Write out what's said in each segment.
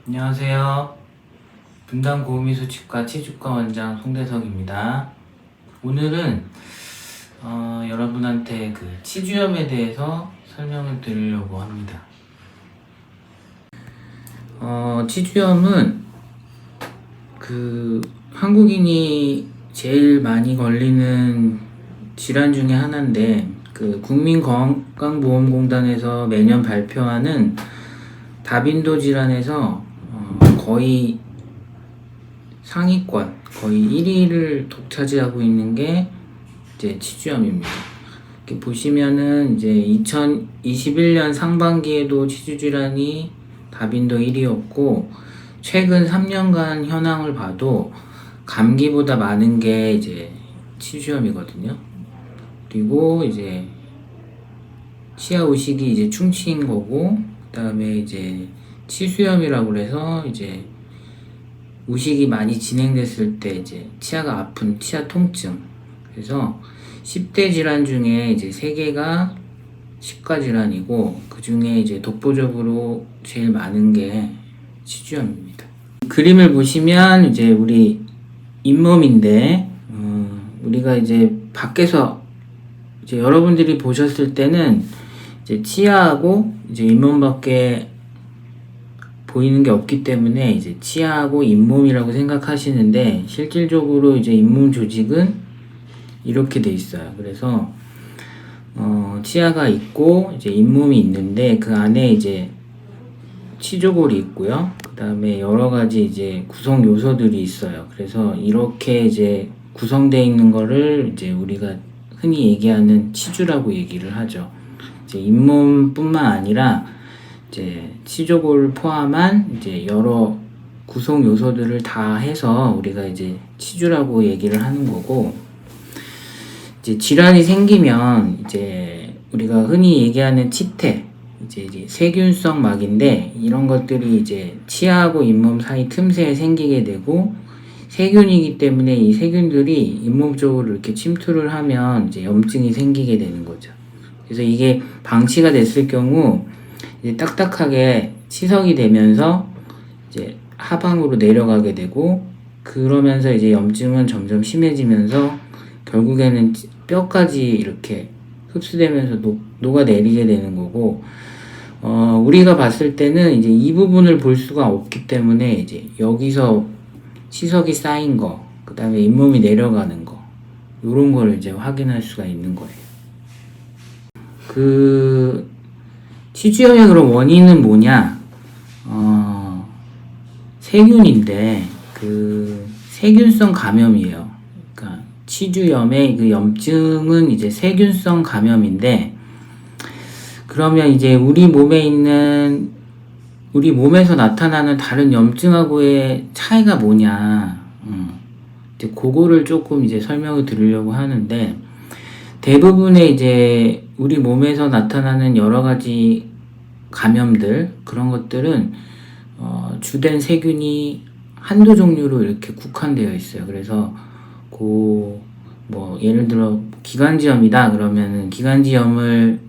안녕하세요. 분당 고우미소 치과 치주과 원장 송대석입니다. 오늘은 여러분한테 그 치주염에 대해서 설명을 드리려고 합니다. 치주염은 그 한국인이 제일 많이 걸리는 질환 중에 하나인데, 그 국민건강보험공단에서 매년 발표하는 다빈도 질환에서 거의 상위권, 거의 1위를 독차지하고 있는 게 이제 치주염입니다. 이렇게 보시면은 이제 2021년 상반기에도 치주 질환이 다빈도 1위였고, 최근 3년간 현황을 봐도 감기보다 많은 게 이제 치주염이거든요. 그리고 이제 치아 우식이 이제 충치인 거고, 그 다음에 이제 치수염이라고 해서 이제 우식이 많이 진행됐을 때 이제 치아가 아픈 치아 통증. 그래서 10대 질환 중에 이제 3개가 치과 질환이고, 그 중에 이제 독보적으로 제일 많은 게 치주염입니다. 그림을 보시면 이제 우리 잇몸인데, 우리가 이제 밖에서 이제 여러분들이 보셨을 때는 이제 치아하고 이제 잇몸밖에 보이는 게 없기 때문에 이제 치아하고 잇몸이라고 생각하시는데, 실질적으로 이제 잇몸 조직은 이렇게 돼 있어요. 그래서 치아가 있고 이제 잇몸이 있는데, 그 안에 이제 치조골이 있고요. 그 다음에 여러 가지 이제 구성 요소들이 있어요. 그래서 이렇게 이제 구성되어 있는 거를 이제 우리가 흔히 얘기하는 치주라고 얘기를 하죠. 이제 잇몸뿐만 아니라 이제 치조골을 포함한 이제 여러 구성 요소들을 다 해서 우리가 이제 치주라고 얘기를 하는 거고, 이제 질환이 생기면 이제 우리가 흔히 얘기하는 치태, 이제 세균성 막인데, 이런 것들이 이제 치아하고 잇몸 사이 틈새에 생기게 되고, 세균이기 때문에 이 세균들이 잇몸 쪽으로 이렇게 침투를 하면 이제 염증이 생기게 되는 거죠. 그래서 이게 방치가 됐을 경우 이제 딱딱하게 치석이 되면서 이제 하방으로 내려가게 되고, 그러면서 이제 염증은 점점 심해지면서 결국에는 뼈까지 이렇게 흡수되면서 녹아내리게 되는 거고, 우리가 봤을 때는 이제 이 부분을 볼 수가 없기 때문에 이제 여기서 치석이 쌓인 거, 그 다음에 잇몸이 내려가는 거, 요런 거를 이제 확인할 수가 있는 거예요. 그 치주염의 그런 원인은 뭐냐? 세균인데, 그 세균성 감염이에요. 그러니까 치주염의 그 염증은 이제 세균성 감염인데, 그러면 이제 우리 몸에서 나타나는 다른 염증하고의 차이가 뭐냐? 이제 그거를 조금 이제 설명을 드리려고 하는데, 대부분의 이제 우리 몸에서 나타나는 여러 가지 감염들, 그런 것들은 주된 세균이 한두 종류로 이렇게 국한되어 있어요. 그래서 뭐 예를 들어 기관지염이다 그러면은 기관지염을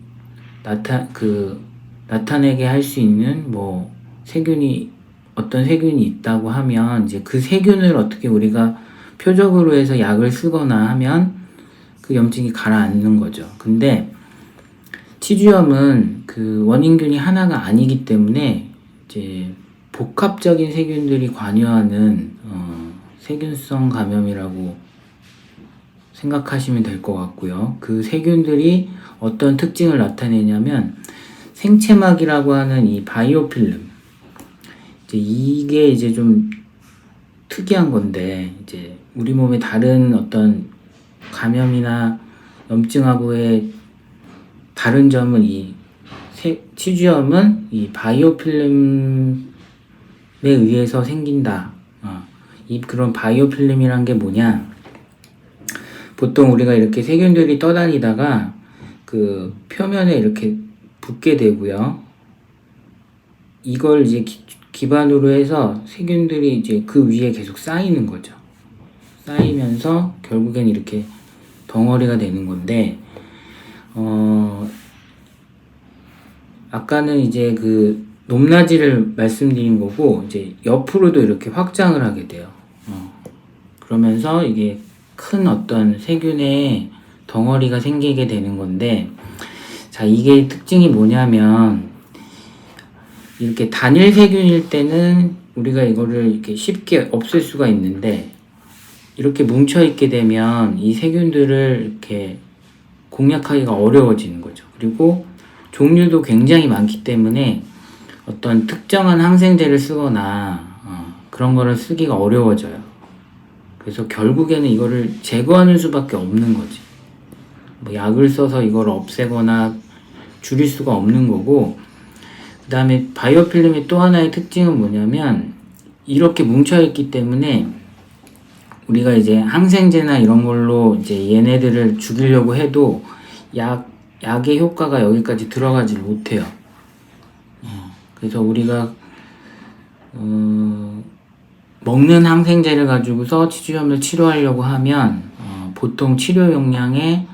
나타내게 할 수 있는 뭐 어떤 세균이 있다고 하면, 이제 그 세균을 어떻게 우리가 표적으로 해서 약을 쓰거나 하면 그 염증이 가라앉는 거죠. 근데 치주염은 그 원인균이 하나가 아니기 때문에 이제 복합적인 세균들이 관여하는 세균성 감염이라고 생각하시면 될 것 같고요. 그 세균들이 어떤 특징을 나타내냐면, 생체막이라고 하는 이 바이오필름, 이게 이제 좀 특이한 건데, 이제 우리 몸의 다른 어떤 감염이나 염증하고의 다른 점은 치주염은 이 바이오필름에 의해서 생긴다. 그런 바이오필름이란 게 뭐냐? 보통 우리가 이렇게 세균들이 떠다니다가 그 표면에 이렇게 붙게 되고요. 이걸 이제 기반으로 해서 세균들이 이제 그 위에 계속 쌓이는 거죠. 쌓이면서 결국엔 이렇게 덩어리가 되는 건데, 아까는 이제 그 높낮이를 말씀드린 거고, 이제 옆으로도 이렇게 확장을 하게 돼요. 그러면서 이게 큰 어떤 세균의 덩어리가 생기게 되는 건데, 자, 이게 특징이 뭐냐면, 이렇게 단일 세균일 때는 우리가 이거를 이렇게 쉽게 없앨 수가 있는데, 이렇게 뭉쳐있게 되면 이 세균들을 이렇게 공략하기가 어려워지는 거죠. 그리고 종류도 굉장히 많기 때문에 어떤 특정한 항생제를 쓰거나 그런 거를 쓰기가 어려워져요. 그래서 결국에는 이거를 제거하는 수밖에 없는 거지. 뭐 약을 써서 이걸 없애거나 줄일 수가 없는 거고, 그 다음에 바이오필름의 또 하나의 특징은 뭐냐면, 이렇게 뭉쳐있기 때문에 우리가 이제 항생제나 이런 걸로 이제 얘네들을 죽이려고 해도 약의 효과가 여기까지 들어가지 못해요. 그래서 우리가 먹는 항생제를 가지고서 치주염을 치료하려고 하면 보통 치료 용량의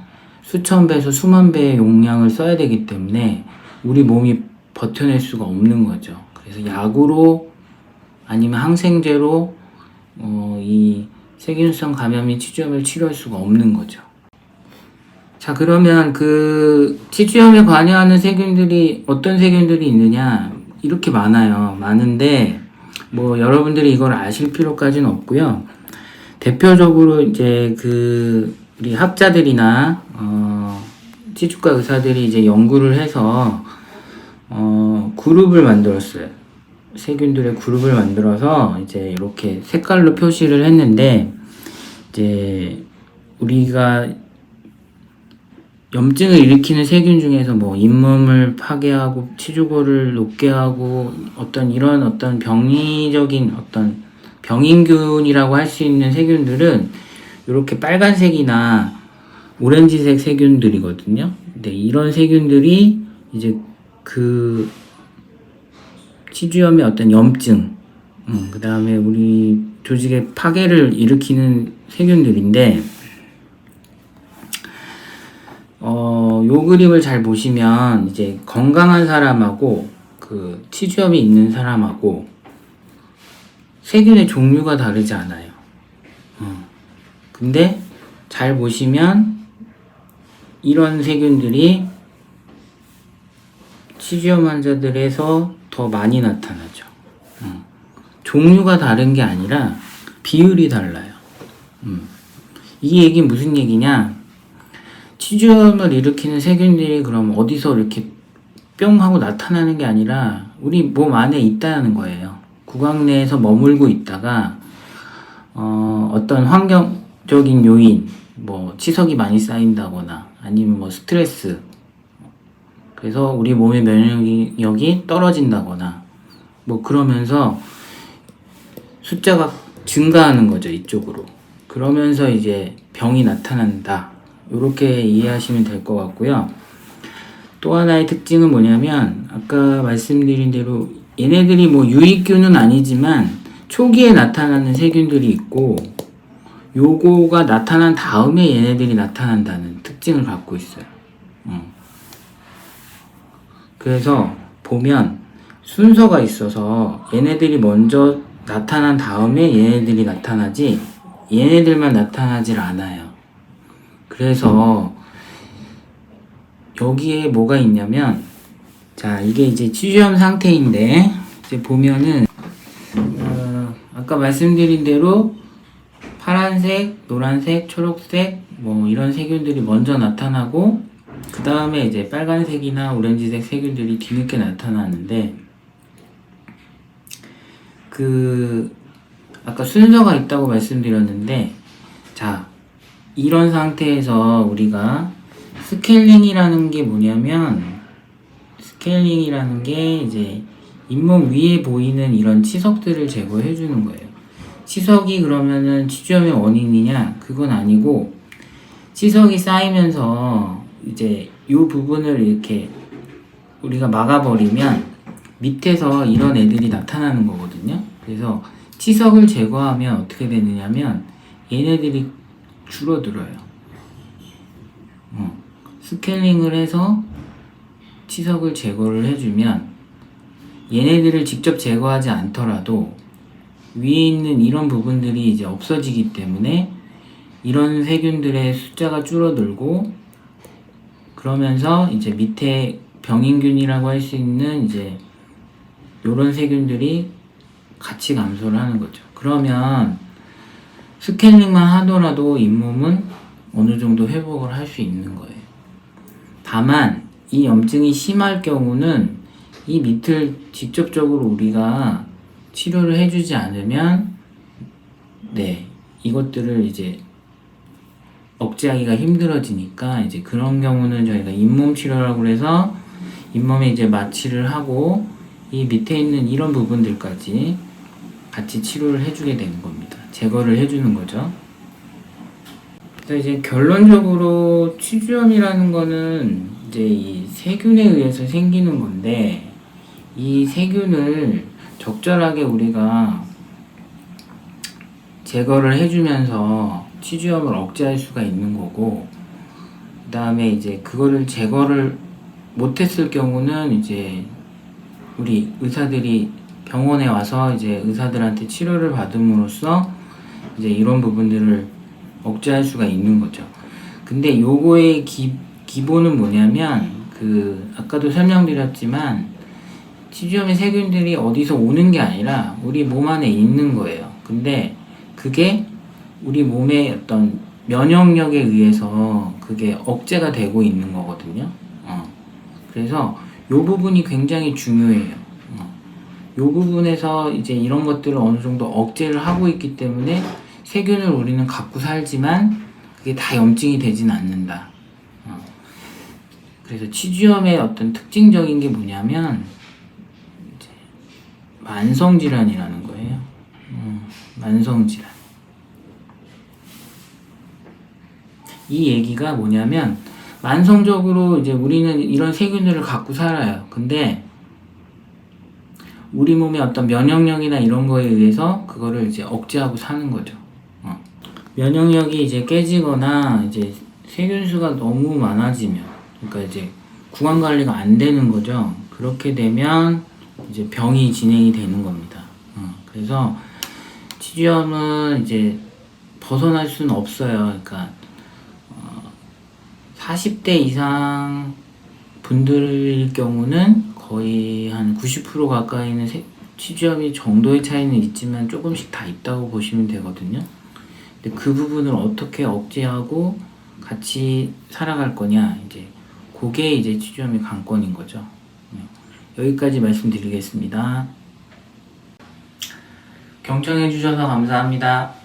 수천 배에서 수만 배의 용량을 써야 되기 때문에 우리 몸이 버텨낼 수가 없는 거죠. 그래서 약으로 아니면 항생제로 이 세균성 감염인 치주염을 치료할 수가 없는 거죠. 자, 그러면 그 치주염에 관여하는 세균들이 어떤 세균들이 있느냐? 이렇게 많아요. 많은데 뭐 여러분들이 이걸 아실 필요까지는 없고요. 대표적으로 이제 그 우리 학자들이나 치주과 의사들이 이제 연구를 해서 그룹을 만들었어요. 세균들의 그룹을 만들어서 이제 이렇게 색깔로 표시를 했는데, 이제 우리가 염증을 일으키는 세균 중에서 뭐 잇몸을 파괴하고 치주고를 녹게 하고 이런 병리적인 병인균이라고 할 수 있는 세균들은 이렇게 빨간색이나 오렌지색 세균들이거든요. 근데 이런 세균들이 이제 그 치주염의 어떤 염증, 그 다음에 우리 조직의 파괴를 일으키는 세균들인데, 요 그림을 잘 보시면 이제 건강한 사람하고 그 치주염이 있는 사람하고 세균의 종류가 다르지 않아요. 근데 잘 보시면 이런 세균들이 치주염 환자들에서 더 많이 나타나죠. 종류가 다른 게 아니라 비율이 달라요. 이 얘기는 무슨 얘기냐? 치주염을 일으키는 세균들이 그럼 어디서 이렇게 뿅 하고 나타나는 게 아니라 우리 몸 안에 있다는 거예요. 구강 내에서 머물고 있다가 어떤 환경적인 요인, 뭐 치석이 많이 쌓인다거나 아니면 뭐 스트레스, 그래서 우리 몸의 면역력이 떨어진다거나 뭐 그러면서 숫자가 증가하는 거죠, 이쪽으로. 그러면서 이제 병이 나타난다, 이렇게 이해하시면 될 것 같고요. 또 하나의 특징은 뭐냐면, 아까 말씀드린 대로 얘네들이 뭐 유익균은 아니지만 초기에 나타나는 세균들이 있고, 요거가 나타난 다음에 얘네들이 나타난다는 특징을 갖고 있어요. 그래서 보면 순서가 있어서 얘네들이 먼저 나타난 다음에 얘네들이 나타나지, 얘네들만 나타나질 않아요. 그래서 여기에 뭐가 있냐면, 자, 이게 이제 치주염 상태인데, 이제 보면은 아까 말씀드린 대로 파란색, 노란색, 초록색 뭐 이런 세균들이 먼저 나타나고, 그 다음에 이제 빨간색이나 오렌지색 세균들이 뒤늦게 나타나는데, 아까 순서가 있다고 말씀드렸는데, 자, 이런 상태에서 우리가 스케일링이라는 게 뭐냐면, 스케일링이라는 게 이제 잇몸 위에 보이는 이런 치석들을 제거해 주는 거예요. 치석이 그러면은 치주염의 원인이냐? 그건 아니고, 치석이 쌓이면서 이제 이 부분을 이렇게 우리가 막아버리면 밑에서 이런 애들이 나타나는 거거든요. 그래서 치석을 제거하면 어떻게 되느냐면 얘네들이 줄어들어요. 스케일링을 해서 치석을 제거를 해주면 얘네들을 직접 제거하지 않더라도 위에 있는 이런 부분들이 이제 없어지기 때문에 이런 세균들의 숫자가 줄어들고, 그러면서 이제 밑에 병인균이라고 할 수 있는 이제 요런 세균들이 같이 감소를 하는 거죠. 그러면 스캐닝만 하더라도 잇몸은 어느 정도 회복을 할 수 있는 거예요. 다만 이 염증이 심할 경우는 이 밑을 직접적으로 우리가 치료를 해주지 않으면 이것들을 이제 억제하기가 힘들어지니까, 이제 그런 경우는 저희가 잇몸 치료라고 해서 잇몸에 이제 마취를 하고 이 밑에 있는 이런 부분들까지 같이 치료를 해주게 되는 겁니다. 제거를 해주는 거죠. 그래서 이제 결론적으로 치주염이라는 거는 이제 이 세균에 의해서 생기는 건데, 이 세균을 적절하게 우리가 제거를 해주면서 치주염을 억제할 수가 있는 거고, 그 다음에 이제 그거를 제거를 못했을 경우는 이제 우리 의사들이 병원에 와서 이제 의사들한테 치료를 받음으로써 이제 이런 부분들을 억제할 수가 있는 거죠. 근데 요거의 기본은 뭐냐면, 아까도 설명드렸지만 치주염의 세균들이 어디서 오는 게 아니라 우리 몸 안에 있는 거예요. 근데 그게 우리 몸의 어떤 면역력에 의해서 그게 억제가 되고 있는 거거든요. 그래서 요 부분이 굉장히 중요해요. 요 부분에서 이제 이런 것들을 어느 정도 억제를 하고 있기 때문에 세균을 우리는 갖고 살지만 그게 다 염증이 되진 않는다. 그래서 치주염의 어떤 특징적인 게 뭐냐면 이제 만성질환이라는 거예요. 만성질환. 이 얘기가 뭐냐면, 만성적으로 이제 우리는 이런 세균들을 갖고 살아요. 근데 우리 몸의 어떤 면역력이나 이런 거에 의해서 그거를 이제 억제하고 사는 거죠. 면역력이 이제 깨지거나 이제 세균수가 너무 많아지면, 그러니까 이제 구강 관리가 안 되는 거죠. 그렇게 되면 이제 병이 진행이 되는 겁니다. 그래서 치주염은 이제 벗어날 수는 없어요. 그러니까 40대 이상 분들일 경우는 거의 한 90% 가까이는 치주염이 정도의 차이는 있지만 조금씩 다 있다고 보시면 되거든요. 근데 그 부분을 어떻게 억제하고 같이 살아갈 거냐, 이제 그게 이제 치주염의 관건인 거죠. 여기까지 말씀드리겠습니다. 경청해 주셔서 감사합니다.